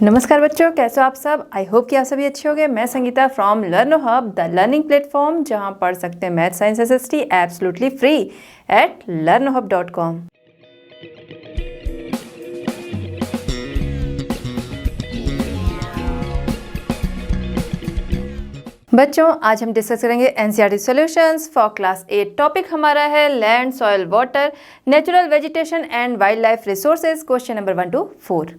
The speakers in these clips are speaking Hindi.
नमस्कार बच्चों, कैसे हो आप सब। आई होप कि आप सभी अच्छे होंगे। मैं Sangeeta from लर्नो hub, the learning platform, जहां पढ़ सकते हैं math science SST absolutely free at learnohub.com। बच्चों, आज हम डिस्कस करेंगे NCERT solutions for class 8। Topic हमारा है land, soil, water, natural vegetation and wild life resources. Question number 1 to 4।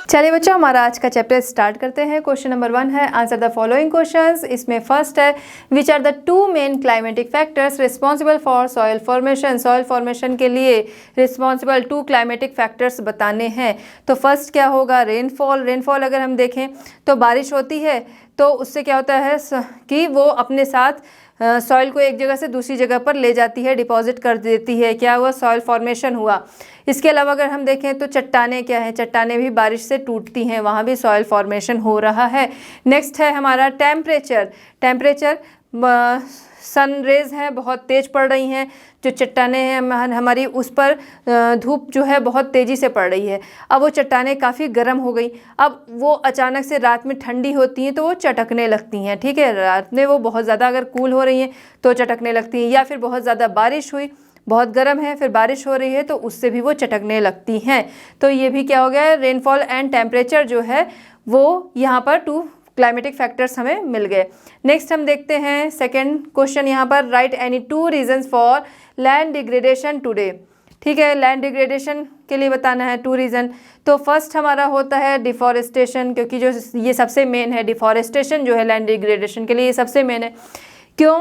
चलिए बच्चों, हमारा आज का चैप्टर स्टार्ट करते हैं। क्वेश्चन नंबर 1 है आंसर द फॉलोइंग क्वेश्चंस। इसमें फर्स्ट है which are the two main climatic factors responsible for soil formation. Soil formation के लिए रिस्पॉन्सिबल 2 क्लाइमेटिक फैक्टर्स बताने हैं। तो फर्स्ट क्या होगा, रेनफॉल। रेनफॉल अगर हम देखें तो बारिश होती है तो उससे क्या होता है कि वो अपने साथ सॉइल को एक जगह से दूसरी जगह पर ले जाती है, डिपॉजिट कर देती है। क्या हुआ, सॉइल फॉर्मेशन हुआ। इसके अलावा अगर हम देखें तो चट्टानें क्या है, चट्टानें भी बारिश से टूटती हैं, वहाँ भी सॉइल फॉर्मेशन हो रहा है। नेक्स्ट है हमारा टेम्परेचर। टेम्परेचर, सन रेज हैं बहुत तेज़ पड़ रही हैं, जो चट्टानें हैं हमारी उस पर धूप जो है बहुत तेज़ी से पड़ रही है। अब वो चट्टानें काफ़ी गर्म हो गई, अब वो अचानक से रात में ठंडी होती हैं तो वो चटकने लगती हैं। ठीक है, रात में वो बहुत ज़्यादा अगर कूल हो रही हैं तो चटकने लगती हैं, या फिर बहुत ज़्यादा बारिश हुई, बहुत गर्म है फिर बारिश हो रही है तो उससे भी वो चटकने लगती हैं। तो ये भी क्या हो गया, रेनफॉल एंड टेम्परेचर जो है वो यहाँ पर 2 क्लाइमेटिक फैक्टर्स हमें मिल गए। नेक्स्ट हम देखते हैं सेकंड क्वेश्चन यहाँ पर, right any 2 reasons for land degradation today. ठीक है, लैंड डिग्रेडेशन के लिए बताना है 2 रीज़न। तो फर्स्ट हमारा होता है डिफॉरेस्टेशन, क्योंकि जो ये सबसे मेन है, डिफॉरेस्टेशन जो है लैंड डिग्रेडेशन के लिए ये सबसे मेन है। क्यों?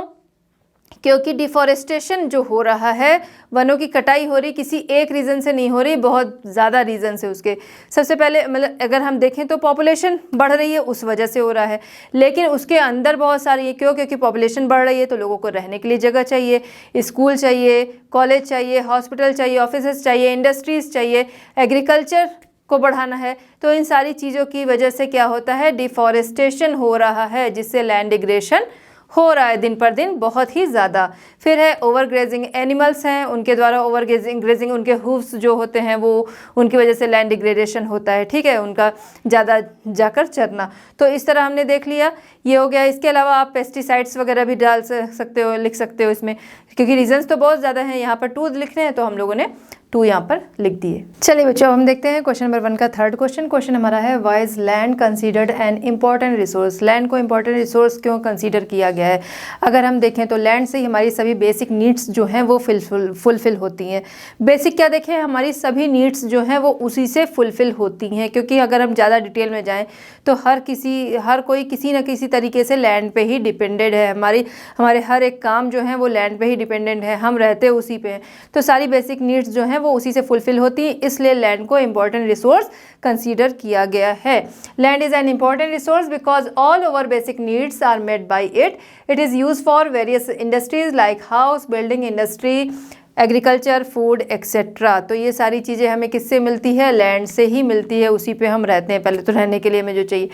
क्योंकि डिफॉरेस्टेशन जो हो रहा है, वनों की कटाई हो रही, किसी एक रीज़न से नहीं हो रही, बहुत ज़्यादा रीज़न से। उसके सबसे पहले मतलब अगर हम देखें तो पॉपुलेशन बढ़ रही है उस वजह से हो रहा है, लेकिन उसके अंदर बहुत सारी है। क्यों? क्योंकि पॉपुलेशन बढ़ रही है तो लोगों को रहने के लिए जगह चाहिए, स्कूल चाहिए, कॉलेज चाहिए, हॉस्पिटल चाहिए, ऑफिसेज चाहिए, इंडस्ट्रीज़ चाहिए, एग्रीकल्चर को बढ़ाना है। तो इन सारी चीज़ों की वजह से क्या होता है, डिफॉरेस्टेशन हो रहा है, जिससे लैंड डिग्रेडेशन हो रहा है दिन पर दिन बहुत ही ज़्यादा। फिर है ओवरग्रेजिंग। एनिमल्स हैं उनके द्वारा ओवरग्रेजिंग, उनके हूव्स जो होते हैं वो उनकी वजह से लैंड डिग्रेडेशन होता है। ठीक है, उनका ज़्यादा जाकर चरना। तो इस तरह हमने देख लिया, ये हो गया। इसके अलावा आप पेस्टिसाइड्स वगैरह भी डाल सकते हो, लिख सकते हो इसमें, क्योंकि रीजंस तो बहुत ज़्यादा हैं। यहाँ पर 2 लिखने हैं तो हम लोगों ने 2 यहाँ पर लिख दिए। चलिए बच्चों, हम देखते हैं क्वेश्चन नंबर 1 का थर्ड क्वेश्चन। क्वेश्चन हमारा है why is land considered an important resource. Land को इम्पॉर्टेंट रिसोर्स क्यों कंसीडर किया गया है? अगर हम देखें तो लैंड से ही हमारी सभी बेसिक नीड्स जो हैं वो फुलफिल होती हैं। बेसिक क्या देखें, हमारी सभी नीड्स जो हैं वो उसी से फुलफिल होती हैं। क्योंकि अगर हम ज़्यादा डिटेल में जाएँ तो हर कोई किसी न किसी तरीके से लैंड पे ही डिपेंडेड है। हमारे हर एक काम जो है वो लैंड पे ही डिपेंडेंट है, हम रहते उसी पे हैं। तो सारी बेसिक नीड्स जो हैं वो उसी से फुलफिल होती है, इसलिए लैंड को इंपॉर्टेंट रिसोर्स कंसीडर किया गया है। Land is an important resource because all over basic needs are met by it. It is used for various industries like house building industry, agriculture, food etcetera. तो ये सारी चीज़ें हमें किससे मिलती है, लैंड से ही मिलती है, उसी पे हम रहते हैं। पहले तो रहने के लिए हमें जो चाहिए,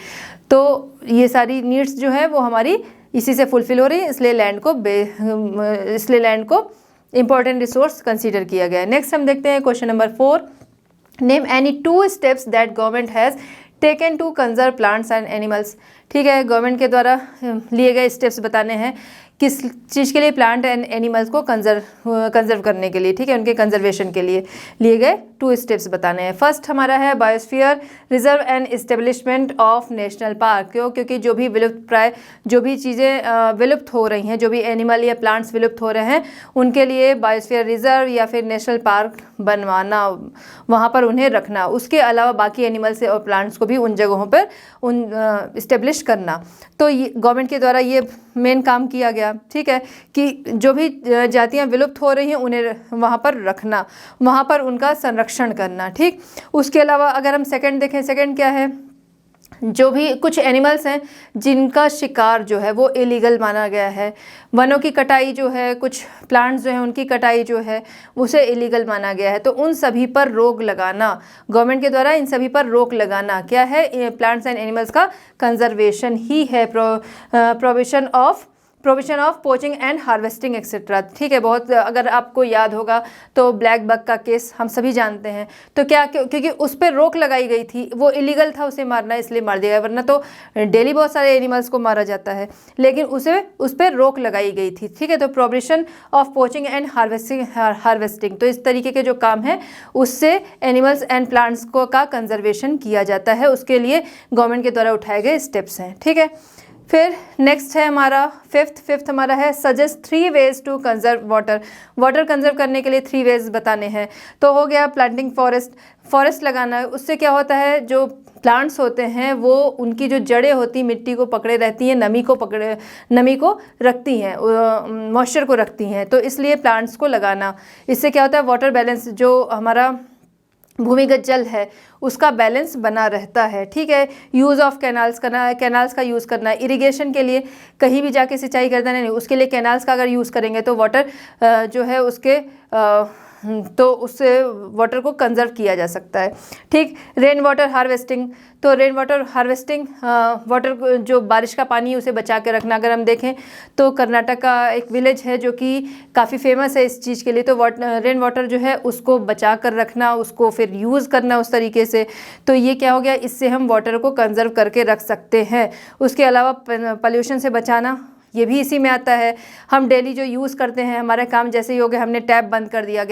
तो ये सारी नीड्स जो है वो हमारी इसी से फुलफिल हो रही है, इसलिए लैंड को इंपॉर्टेंट रिसोर्स कंसीडर किया गया है। नेक्स्ट हम देखते हैं question number 4। Name any 2 steps that government has taken to conserve plants and animals. ठीक है, गवर्नमेंट के द्वारा लिए गए स्टेप्स बताने हैं किस चीज़ के लिए, प्लांट एंड एनिमल्स को कंजर्व करने के लिए। ठीक है, उनके कंजर्वेशन के लिए लिए गए 2 स्टेप्स बताने हैं। फर्स्ट हमारा है biosphere reserve and establishment of national park. क्यों? क्योंकि जो भी विलुप्त प्राय जो भी चीज़ें विलुप्त हो रही हैं, जो भी एनिमल या प्लांट्स विलुप्त हो रहे हैं, उनके लिए बायोस्फीयर रिजर्व या फिर नेशनल पार्क बनवाना, वहाँ पर उन्हें रखना। उसके अलावा बाकी एनिमल्स और प्लांट्स को भी उन जगहों पर इस्टेब्लिश करना। तो गवर्नमेंट के द्वारा ये मेन काम किया गया। ठीक है, कि जो भी जातियां विलुप्त हो रही हैं उन्हें वहाँ पर रखना, वहाँ पर उनका संरक्षण करना। ठीक, उसके अलावा अगर हम सेकंड देखें, सेकंड क्या है, जो भी कुछ एनिमल्स हैं जिनका शिकार जो है वो इलीगल माना गया है, वनों की कटाई जो है, कुछ प्लांट्स जो हैं उनकी कटाई जो है उसे इलीगल माना गया है, तो उन सभी पर रोक लगाना, गवर्नमेंट के द्वारा इन सभी पर रोक लगाना क्या है, प्लांट्स एंड एनिमल्स का कंजर्वेशन ही है, provision of provision of poaching and harvesting etcetera. ठीक है, बहुत अगर आपको याद होगा तो ब्लैक बग का केस हम सभी जानते हैं। तो क्या क्योंकि उस पर रोक लगाई गई थी, वो इलीगल था उसे मारना, इसलिए मार दिया गया, वरना तो डेली बहुत सारे एनिमल्स को मारा जाता है, लेकिन उस पर रोक लगाई गई थी। ठीक है, तो provision of poaching and harvesting, तो इस तरीके के जो काम है उससे एनिमल्स एंड प्लांट्स को का कंजर्वेशन किया जाता है, उसके लिए गवर्नमेंट के द्वारा उठाए गए स्टेप्स हैं। ठीक है, फिर नेक्स्ट है हमारा फिफ्थ हमारा है suggest 3 ways to conserve water. Water conserve करने के लिए 3 वेज बताने हैं। तो हो गया प्लांटिंग फॉरेस्ट लगाना, उससे क्या होता है, जो प्लांट्स होते हैं वो उनकी जो जड़ें होती मिट्टी को पकड़े रहती हैं, नमी को रखती हैं, मॉइस्चर को रखती हैं, तो इसलिए प्लांट्स को लगाना। इससे क्या होता है, वाटर बैलेंस, जो हमारा भूमिगत जल है उसका बैलेंस बना रहता है। ठीक है, यूज़ ऑफ कैनाल्स करना, कैनाल्स का यूज़ करना, इरिगेशन के लिए कहीं भी जाके सिंचाई करना नहीं, उसके लिए कैनाल्स का अगर यूज़ करेंगे तो वाटर जो है उसके तो उससे वाटर को कंजर्व किया जा सकता है। ठीक, रेन वाटर हार्वेस्टिंग, तो रेन वाटर हार्वेस्टिंग, वाटर जो बारिश का पानी है उसे बचा के रखना। अगर हम देखें तो कर्नाटक का एक विलेज है जो कि काफ़ी फेमस है इस चीज़ के लिए, तो रेन वाटर जो है उसको बचा कर रखना, उसको फिर यूज़ करना उस तरीके से, तो ये क्या हो गया, इससे हम वाटर को कंजर्व करके रख सकते हैं। उसके अलावा पॉल्यूशन से बचाना, ये भी इसी में आता है। हम डेली जो यूज़ करते हैं, हमारा काम जैसे ही हो गया, हमने टैप बंद कर दिया,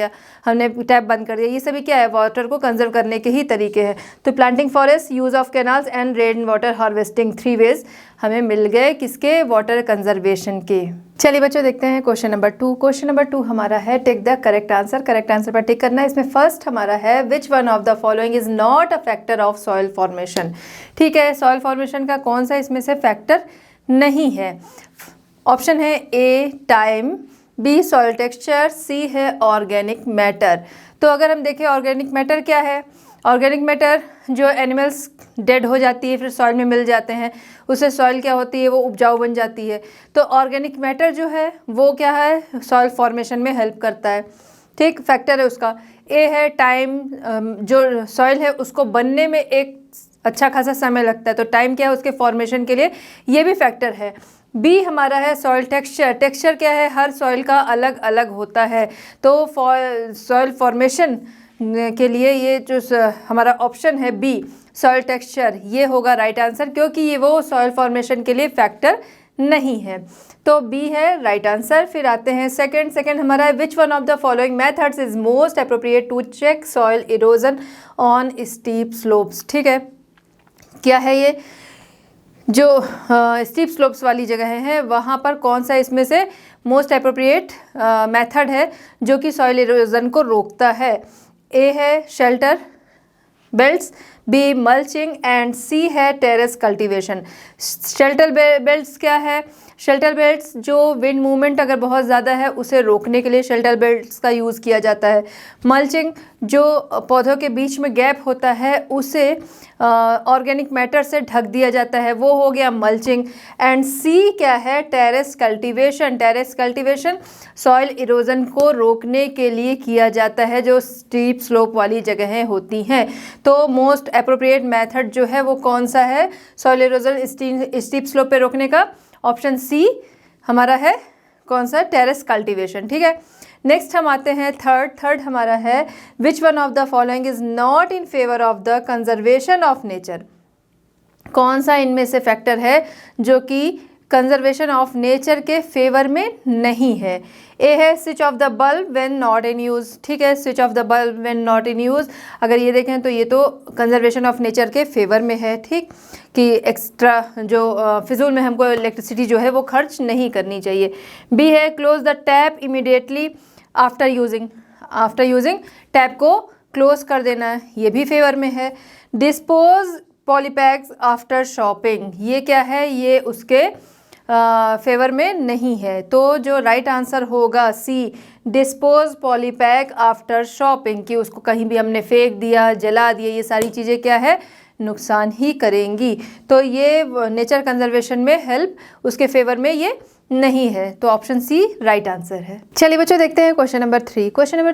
ये सभी क्या है, वाटर को कंजर्व करने के ही तरीके हैं। तो planting forest, use of canals and rain water harvesting, 3 ways हमें मिल गए किसके, वाटर कंजर्वेशन के। चलिए बच्चों देखते हैं क्वेश्चन नंबर 2। क्वेश्चन नंबर 2 हमारा है take the correct answer. Correct answer पर टिक करना है। इसमें फर्स्ट हमारा है which one of the following is not a factor of soil formation. ठीक है, सॉइल फॉर्मेशन का कौन सा इसमें से फैक्टर नहीं है। ऑप्शन है A time, B soil texture, C है ऑर्गेनिक मैटर। तो अगर हम देखें ऑर्गेनिक मैटर क्या है, ऑर्गेनिक मैटर जो एनिमल्स डेड हो जाती है फिर सॉइल में मिल जाते हैं, उससे सॉइल क्या होती है, वो उपजाऊ बन जाती है। तो ऑर्गेनिक मैटर जो है वो क्या है, सॉइल फॉर्मेशन में हेल्प करता है। ठीक, फैक्टर है उसका। ए है टाइम, जो सॉइल है उसको बनने में एक अच्छा खासा समय लगता है, तो टाइम क्या है उसके फॉर्मेशन के लिए, ये भी फैक्टर है। बी हमारा है सॉइल टेक्सचर। टेक्सचर क्या है, हर सॉइल का अलग अलग होता है, तो सॉइल फॉर्मेशन के लिए ये जो हमारा ऑप्शन है बी सॉइल टेक्सचर, ये होगा राइट आंसर, क्योंकि ये वो सॉइल फॉर्मेशन के लिए फैक्टर नहीं है। तो बी है राइट आंसर। फिर आते हैं सेकंड हमारा है which one of the following methods is most appropriate to check soil erosion on steep slopes. ठीक है, क्या है ये, जो स्टीप स्लोप्स वाली जगह हैं वहाँ पर कौन सा इसमें से मोस्ट अप्रोप्रिएट मेथड है जो कि सॉइल इरोजन को रोकता है। ए है shelter belts, B mulching and C है टेरेस कल्टीवेशन। शेल्टर बेल्ट्स क्या है, शेल्टर बेल्ट्स जो विंड मूवमेंट अगर बहुत ज़्यादा है उसे रोकने के लिए शेल्टर बेल्ट्स का यूज़ किया जाता है। मल्चिंग जो पौधों के बीच में गैप होता है उसे ऑर्गेनिक मैटर से ढक दिया जाता है, वो हो गया मल्चिंग। एंड सी क्या है, terrace cultivation. Terrace cultivation soil erosion को रोकने के लिए किया जाता है जो स्टीप स्लोप वाली जगहें होती हैं। तो मोस्ट अप्रोप्रिएट मेथड जो है वो कौन सा है सॉइल इरोजन स्टीप स्लोप पे रोकने का, ऑप्शन सी हमारा है कौन सा, टेरेस कल्टीवेशन। ठीक है, नेक्स्ट हम आते हैं थर्ड हमारा है which one of the following is not in favour of the conservation of nature. कौन सा इनमें से फैक्टर है जो कि कंजर्वेशन ऑफ नेचर के फेवर में नहीं है। ए है switch off the bulb when not in use. ठीक है, switch off the bulb when not in use, अगर ये देखें तो ये तो कंजर्वेशन ऑफ नेचर के फेवर में है। ठीक, कि एक्स्ट्रा जो फिजूल में हमको इलेक्ट्रिसिटी जो है वो खर्च नहीं करनी चाहिए। बी है close the tap immediately after using tap को क्लोज कर देना, ये भी फेवर में है। डिस्पोज पॉलीपैक्स आफ्टर शॉपिंग, ये क्या है, ये उसके फेवर में नहीं है। तो जो राइट आंसर होगा सी डिस्पोज पॉलीपैक आफ्टर शॉपिंग, कि उसको कहीं भी हमने फेंक दिया, जला दिया, ये सारी चीज़ें क्या है, नुकसान ही करेंगी। तो ये नेचर कंजर्वेशन में हेल्प उसके फेवर में ये नहीं है, तो ऑप्शन सी राइट आंसर है। चलिए बच्चों देखते हैं क्वेश्चन नंबर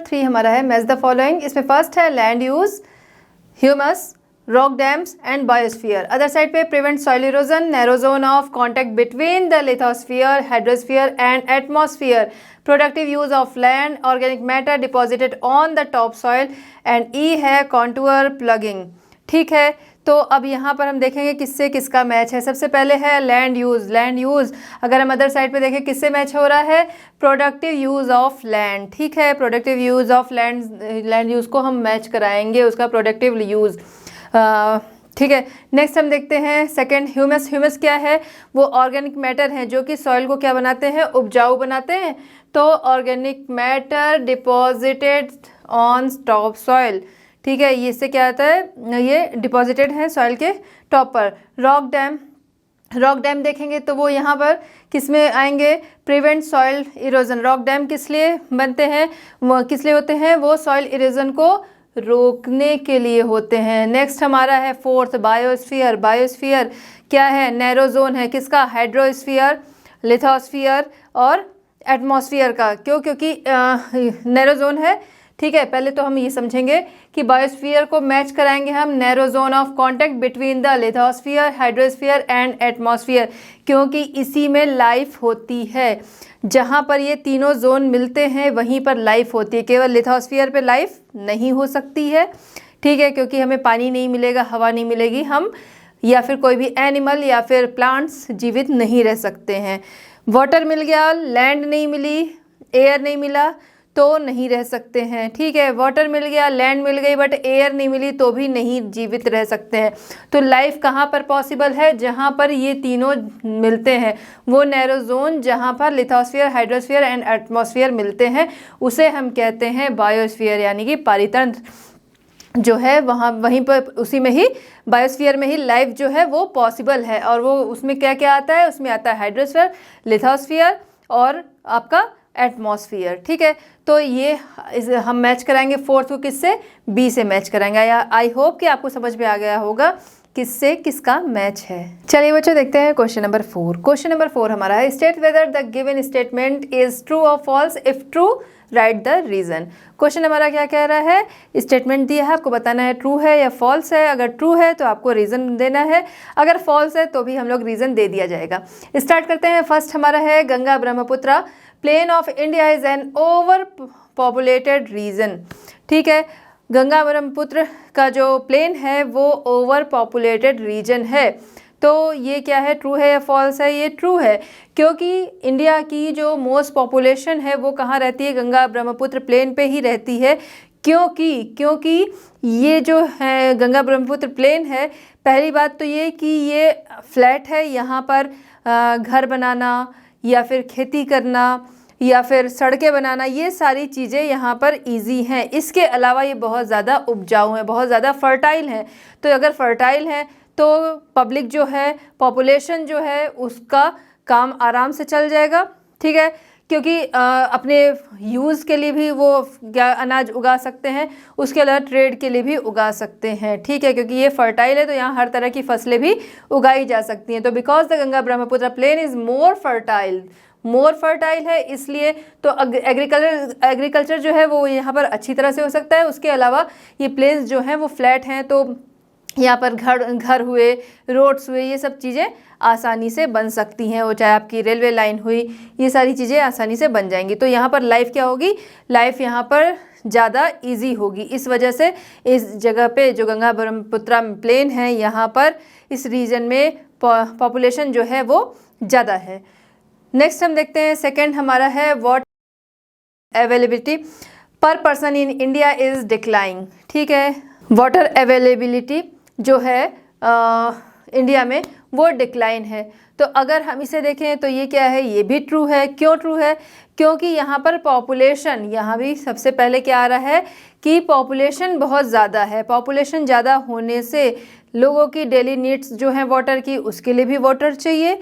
3 हमारा है मैच द फॉलोइंग। इसमें फर्स्ट है land use, humus, rock dams and biosphere. Other side पे prevent soil erosion, narrow zone of contact between the lithosphere, hydrosphere and atmosphere, productive use of land, organic matter deposited on the top soil and e है कॉन्टूर प्लगिंग। ठीक है, तो अब यहाँ पर हम देखेंगे किससे किसका मैच है। सबसे पहले है लैंड यूज़। लैंड यूज़ अगर हम अदर साइड पे देखें किससे मैच हो रहा है, प्रोडक्टिव यूज़ ऑफ लैंड। ठीक है, productive use of land use को हम मैच कराएंगे, उसका प्रोडक्टिव यूज़। ठीक है, नेक्स्ट हम देखते हैं सेकंड ह्यूमस। ह्यूमस क्या है, वो ऑर्गेनिक मैटर हैं जो कि सॉइल को क्या बनाते हैं, उपजाऊ बनाते हैं। तो organic matter deposited on top soil. ठीक है, ये इससे क्या आता है, ये डिपॉजिटेड है सॉइल के टॉप पर। रॉक डैम, रॉक डैम देखेंगे तो वो यहाँ पर किस में आएंगे, prevent soil erosion. Rock dam किस लिए बनते हैं, वो किस लिए होते हैं, वो सॉइल इरोजन को रोकने के लिए होते हैं। नेक्स्ट हमारा है फोर्थ बायोस्फीयर। बायोस्फीयर क्या है, नैरो जोन है किसका, हाइड्रोस्फीयर, लिथोस्फीयर और एटमॉस्फेयर का। क्यों, क्योंकि नैरो जोन है। ठीक है, पहले तो हम ये समझेंगे कि बायोस्फीयर को मैच कराएंगे हम narrow zone of contact between the lithosphere, hydrosphere and atmosphere, क्योंकि इसी में लाइफ होती है। जहाँ पर ये तीनों जोन मिलते हैं वहीं पर लाइफ होती है। केवल लिथोस्फीयर पे लाइफ नहीं हो सकती है। ठीक है, क्योंकि हमें पानी नहीं मिलेगा, हवा नहीं मिलेगी, हम या फिर कोई भी एनिमल या फिर प्लांट्स जीवित नहीं रह सकते हैं। वाटर मिल गया, लैंड नहीं मिली, एयर नहीं मिला तो नहीं रह सकते हैं। ठीक है, वाटर मिल गया, लैंड मिल गई, बट एयर नहीं मिली तो भी नहीं जीवित रह सकते हैं। तो लाइफ कहाँ पर पॉसिबल है, जहाँ पर ये तीनों मिलते हैं। वो नैरो जोन जहाँ पर लिथोस्फीयर, हाइड्रोस्फीयर एंड एटमॉस्फेयर मिलते हैं उसे हम कहते हैं बायोस्फीयर, यानी कि पारितंत्र जो है वहाँ, वहीं पर उसी में ही बायोस्फीयर में ही लाइफ जो है वो पॉसिबल है। और वो उसमें क्या क्या आता है, उसमें आता है हाइड्रोस्फीयर, लिथोस्फीयर और आपका एटमॉस्फेयर। ठीक है, तो ये हम मैच कराएंगे फोर्थ को किससे, बी से मैच कराएंगे। आई होप कि आपको समझ में आ गया होगा किससे किसका मैच है। चलिए बच्चों देखते हैं क्वेश्चन नंबर 4। क्वेश्चन नंबर 4 हमारा है, state whether the given statement is true और false, if true write the reason. Question हमारा क्या कह रहा है, स्टेटमेंट दिया है, आपको बताना है ट्रू है या फॉल्स है। अगर ट्रू है तो आपको रीजन देना है, अगर फॉल्स है तो भी हम लोग रीजन दे दिया जाएगा। स्टार्ट करते हैं। फर्स्ट हमारा है, Ganga Brahmaputra plain of India is an over populated region. ठीक है, गंगा ब्रह्मपुत्र का जो प्लेन है वो ओवर पॉपुलेटेड रीजन है। तो ये क्या है, ट्रू है या फॉल्स है, ये ट्रू है, क्योंकि इंडिया की जो मोस्ट पॉपुलेशन है वो कहाँ रहती है, गंगा ब्रह्मपुत्र प्लेन पे ही रहती है। क्योंकि ये जो है गंगा ब्रह्मपुत्र प्लेन है, पहली बात तो ये कि ये फ्लैट है, यहाँ पर घर बनाना या फिर खेती करना या फिर सड़कें बनाना, ये सारी चीज़ें यहाँ पर इजी हैं। इसके अलावा ये बहुत ज़्यादा उपजाऊ हैं, बहुत ज़्यादा फर्टाइल हैं। तो अगर फर्टाइल हैं तो पब्लिक जो है, पॉपुलेशन जो है, उसका काम आराम से चल जाएगा। ठीक है, क्योंकि अपने यूज़ के लिए भी वो क्या अनाज उगा सकते हैं, उसके अलावा ट्रेड के लिए भी उगा सकते हैं। ठीक है, क्योंकि ये फर्टाइल है तो यहाँ हर तरह की फसलें भी उगाई जा सकती हैं। तो because the Ganga Brahmaputra plain is more fertile है, इसलिए तो एग्रीकल्चर जो है वो यहाँ पर अच्छी तरह से हो सकता है। उसके अलावा ये प्लेन्स जो हैं वो फ्लैट हैं, तो यहाँ पर घर हुए, रोड्स हुए, ये सब चीज़ें आसानी से बन सकती हैं। वो चाहे आपकी रेलवे लाइन हुई, ये सारी चीज़ें आसानी से बन जाएंगी। तो यहाँ पर लाइफ क्या होगी, लाइफ यहाँ पर ज़्यादा इजी होगी। इस वजह से इस जगह पे जो गंगा ब्रह्मपुत्र प्लेन है, यहाँ पर इस रीजन में पॉपुलेशन जो है वो ज़्यादा है। नेक्स्ट हम देखते हैं, सेकेंड हमारा है, वाटर अवेलेबिलिटी पर पर्सन इन इंडिया इज़ डिक्लाइंग। ठीक है, वाटर अवेलेबिलिटी जो है इंडिया में वो डिक्लाइन है। तो अगर हम इसे देखें तो ये क्या है, ये भी ट्रू है। क्यों ट्रू है, क्योंकि यहाँ पर पॉपुलेशन, यहाँ भी सबसे पहले क्या आ रहा है कि पॉपुलेशन बहुत ज़्यादा है। पॉपुलेशन ज़्यादा होने से लोगों की डेली नीड्स जो हैं वाटर की, उसके लिए भी वाटर चाहिए।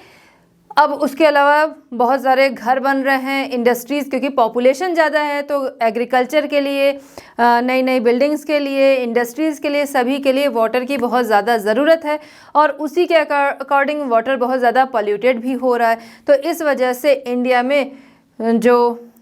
अब उसके अलावा बहुत सारे घर बन रहे हैं, इंडस्ट्रीज़, क्योंकि पॉपुलेशन ज़्यादा है तो एग्रीकल्चर के लिए, नई नई बिल्डिंग्स के लिए, इंडस्ट्रीज़ के लिए, सभी के लिए वाटर की बहुत ज़्यादा ज़रूरत है। और उसी के अकॉर्डिंग वाटर बहुत ज़्यादा पॉल्यूटेड भी हो रहा है। तो इस वजह से इंडिया में जो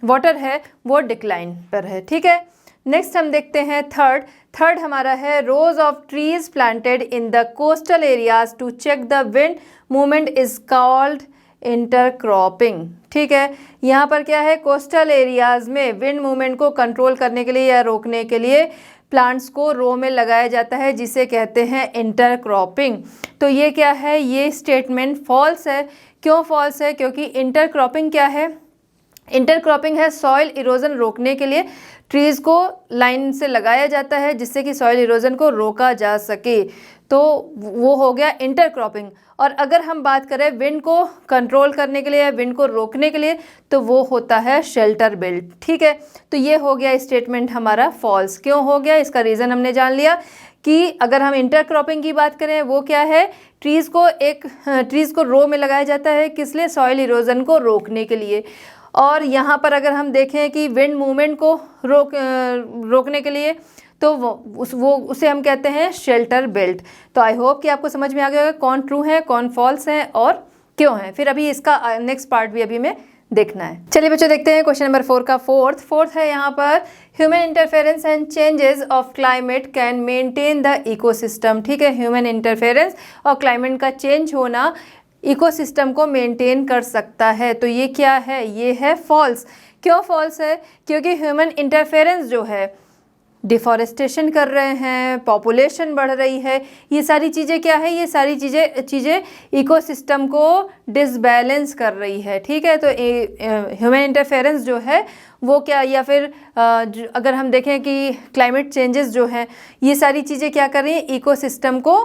वाटर है वो डिक्लाइन पर है। ठीक है, नेक्स्ट हम देखते हैं थर्ड हमारा है rows of trees planted in the coastal areas to check the wind movement is called intercropping. ठीक है, यहाँ पर क्या है, कोस्टल एरियाज में विंड मूवमेंट को कंट्रोल करने के लिए या रोकने के लिए प्लांट्स को रो में लगाया जाता है, जिसे कहते हैं इंटरक्रॉपिंग। तो ये क्या है, ये स्टेटमेंट फॉल्स है। क्यों फॉल्स है? क्योंकि इंटरक्रॉपिंग क्या है, इंटरक्रॉपिंग है सॉइल इरोजन रोकने के लिए ट्रीज को लाइन से लगाया जाता है जिससे कि सॉइल इरोजन को रोका जा सके, तो वो हो गया इंटरक्रॉपिंग। और अगर हम बात करें विंड को कंट्रोल करने के लिए या विंड को रोकने के लिए, तो वो होता है शेल्टर बेल्ट। ठीक है, तो ये हो गया स्टेटमेंट हमारा फॉल्स। क्यों हो गया, इसका रीज़न हमने जान लिया कि अगर हम इंटरक्रॉपिंग की बात करें, वो क्या है, ट्रीज़ को रो में लगाया जाता है, किस लिए, सॉइल इरोजन को रोकने के लिए। और यहाँ पर अगर हम देखें कि विंड मूवमेंट को रोकने के लिए, तो उसे हम कहते हैं शेल्टर बेल्ट। तो आई होप कि आपको समझ में आ गया होगा कौन ट्रू है, कौन फॉल्स है और क्यों है। फिर अभी इसका नेक्स्ट पार्ट भी अभी में देखना है। चलिए बच्चों देखते हैं क्वेश्चन नंबर 4 का फोर्थ है यहाँ पर, human interference and changes of climate can maintain the ecosystem. ठीक है, ह्यूमन इंटरफेरेंस और क्लाइमेट का चेंज होना इकोसिस्टम को मेंटेन कर सकता है। तो ये क्या है, ये है फॉल्स। क्यों फॉल्स है? क्योंकि ह्यूमन इंटरफेरेंस जो है, डिफॉरेस्टेशन कर रहे हैं, पॉपुलेशन बढ़ रही है, ये सारी चीज़ें क्या है, ये सारी चीज़ें इकोसिस्टम को डिसबैलेंस कर रही है। ठीक है, तो ह्यूमन इंटरफेरेंस जो है वो क्या, या फिर अगर हम देखें कि क्लाइमेट चेंजेस जो हैं, ये सारी चीज़ें क्या कर रही हैं, इकोसिस्टम को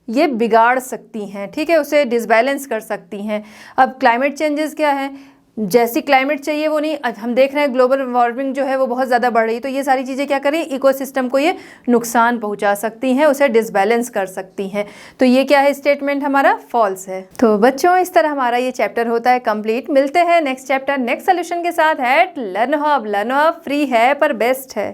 ये बिगाड़ सकती हैं। ठीक है, उसे डिसबैलेंस कर सकती हैं। अब क्लाइमेट चेंजेस क्या है, जैसी क्लाइमेट चाहिए वो नहीं, हम देख रहे हैं ग्लोबल वार्मिंग जो है वो बहुत ज़्यादा बढ़ रही है, तो ये सारी चीज़ें क्या करें, इकोसिस्टम को ये नुकसान पहुंचा सकती हैं, उसे डिसबैलेंस कर सकती हैं। तो ये क्या है, स्टेटमेंट हमारा फॉल्स है। तो बच्चों इस तरह हमारा ये चैप्टर होता है कंप्लीट। मिलते हैं नेक्स्ट चैप्टर नेक्स्ट सोल्यूशन के साथ। लर्न हब फ्री है पर बेस्ट है।